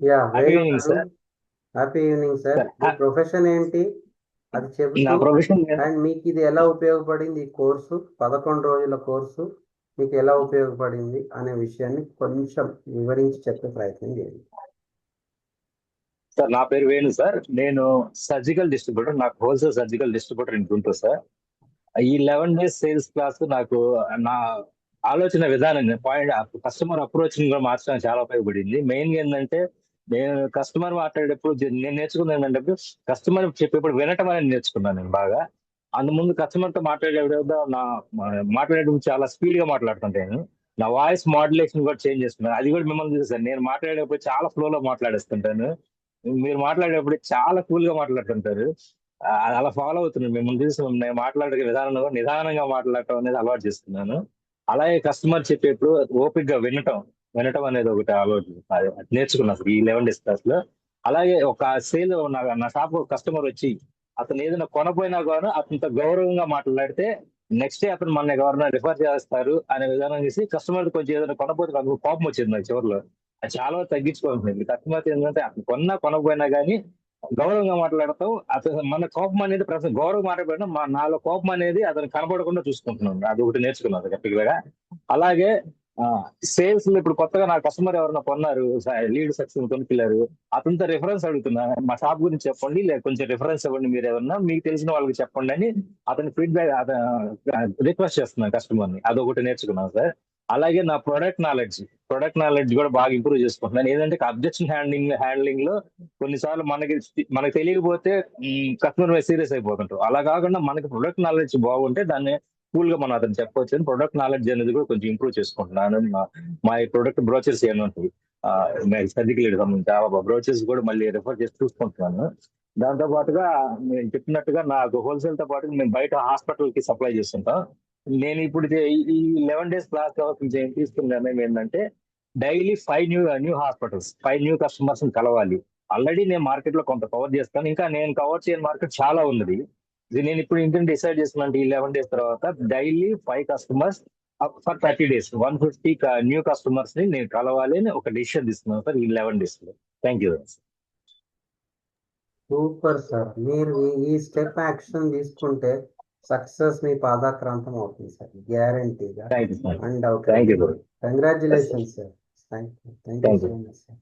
Yeah happy Venu evening గారు, sir. Happy evening sir. Sir మీ profession ఏంటి అది నా చెబుతూ, ప్రొఫెషన్ అండ్ మీకు ఇది ఎలా ఉపయోగపడింది, ఈ కోర్సు 11 రోజుల కోర్సు మీకు ఎలా ఉపయోగపడింది అనే విషయాన్ని కొంచెం వివరించి చెప్పే ప్రయత్నం చేయండి. సార్ నా పేరు వేణు సార్. నేను సర్జికల్ డిస్ట్రిబ్యూటర్, నాకు wholesale surgical distributor in Guntur sir. ఈ 11 days సేల్స్ క్లాస్ నాకు నా ఆలోచన విధానం పాయింట్ కస్టమర్ అప్రోచ్ కూడా మార్చడానికి చాలా ఉపయోగపడింది. మెయిన్ గా ఏంటంటే నేను కస్టమర్ మాట్లాడేటప్పుడు నేను నేర్చుకున్నది ఏంటంటే కస్టమర్ చెప్పేప్పుడు వినటం అనేది నేర్చుకున్నాను నేను బాగా. అందు ముందు కస్టమర్ తో మాట్లాడేటప్పుడు మాట్లాడేటప్పుడు చాలా స్పీడ్ గా మాట్లాడుతుంటాను. నా వాయిస్ మాడ్యులేషన్ కూడా చేంజ్ చేసుకున్నాను. అది కూడా మిమ్మల్ని చూసాను. నేను మాట్లాడేటప్పుడు చాలా ఫ్లో లో మాట్లాడేస్తుంటాను. మీరు మాట్లాడేటప్పుడు చాలా కూల్ గా మాట్లాడుతుంటారు. అలా ఫాలో అవుతున్నాను. మిమ్మల్ని చూసి నేను మాట్లాడే విధానంలో నిదానంగా మాట్లాడటం అనేది అలవాటు చేస్తున్నాను. అలాగే కస్టమర్ చెప్పేప్పుడు ఓపిక్ గా వినటం వినటం అనేది ఒకటి అలవాటు అది నేర్చుకున్నాను అసలు ఈ 11 days క్లాస్ లో. అలాగే ఒక సేల్ నా షాప్ కస్టమర్ వచ్చి అతను ఏదైనా కొనపోయినా కూడా అతనితో గౌరవంగా మాట్లాడితే నెక్స్ట్ డే అతను మన ఎవరైనా రిఫర్ చేస్తారు అనే విధానం చేసి కస్టమర్ కొంచెం ఏదైనా కొనపోతే నాకు కోపం వచ్చింది నాకు చివరిలో. అది చాలా వరకు తగ్గించుకోవాల్సింది. కస్టమర్ ఏంటంటే అతను కొనపోయినా కానీ గౌరవంగా మాట్లాడతాం. అతను మన కోపం అనేది గౌరవం మాట్లాడడం నాలో కోపం అనేది అతను కనపడకుండా చూసుకుంటున్నాను. అది ఒకటి నేర్చుకున్నాను గట్టిగా. అలాగే సేల్స్ లో ఇప్పుడు కొత్తగా నా కస్టమర్ ఎవరైనా కొన్నారు, లీడ్ సక్సెస్ కొనుక్కెళ్ళారు, అతనితో రిఫరెన్స్ అడుగుతున్నా. మా షాప్ గురించి చెప్పండి, లేదా కొంచెం రిఫరెన్స్ ఇవ్వండి, మీరు ఎవరన్నా మీకు తెలిసిన వాళ్ళకి చెప్పండి అని అతని ఫీడ్బ్యాక్ రిక్వెస్ట్ చేస్తున్నాను కస్టమర్ ని. అదొకటి నేర్చుకున్నాను సార్. అలాగే నా ప్రొడక్ట్ నాలెడ్జ్ కూడా బాగా ఇంప్రూవ్ చేసుకుంటున్నాను. ఏంటంటే అబ్జెక్షన్ హ్యాండ్లింగ్ లో కొన్నిసార్లు మనకి తెలియకపోతే కస్టమర్ మీద సీరియస్ అయిపోతుంటాం. అలా కాకుండా మనకి ప్రొడక్ట్ నాలెడ్జ్ బాగుంటే దాన్ని కూల్ గా మనం అతను చెప్పొచ్చు. ప్రొడక్ట్ నాలెడ్జ్ అనేది కూడా కొంచెం ఇంప్రూవ్ చేసుకుంటున్నాను. మా ఈ ప్రొడక్ట్ బ్రోచర్స్ ఏమంటాయి సర్జికల్ సంబంధించి ఆ బ్రోచర్స్ కూడా మళ్ళీ రిఫర్ చేసి చూసుకుంటున్నాను. దాంతో పాటుగా నేను చెప్పినట్టుగా నాకు హోల్సేల్ తో పాటు మేము బయట హాస్పిటల్ కి సప్లై చేస్తుంటాం. నేను ఇప్పుడు ఈ 11 days క్లాస్ కావాల్సిన తీసుకున్న నిర్ణయం ఏంటంటే డైలీ 5 న్యూ కస్టమర్స్ కలవాలి. ఆల్రెడీ నేను మార్కెట్ లో కొంత కవర్ చేస్తాను, ఇంకా నేను కవర్ చేయని మార్కెట్ చాలా ఉన్నది. ఇది నేను ఇప్పుడు ఇంటిని డిసైడ్ చేస్తున్నాను. ఈ 11 days తర్వాత daily 5 customers for 30 days 150 new customers ని నేను కలవాలి అని ఒక డిసిషన్ తీసుకున్నాను సార్ ఈ 11 days లో. Thank you. Super sir. మీరు ఈ స్టెప్ యాక్షన్ తీసుకుంటే సక్సెస్ మీ పాదాక్రాంతం అవుతుంది సార్, గ్యారంటీగా, thank you sir. Thank undoubtedly. You. Congratulations sir. Thank you so thank you. Much sir.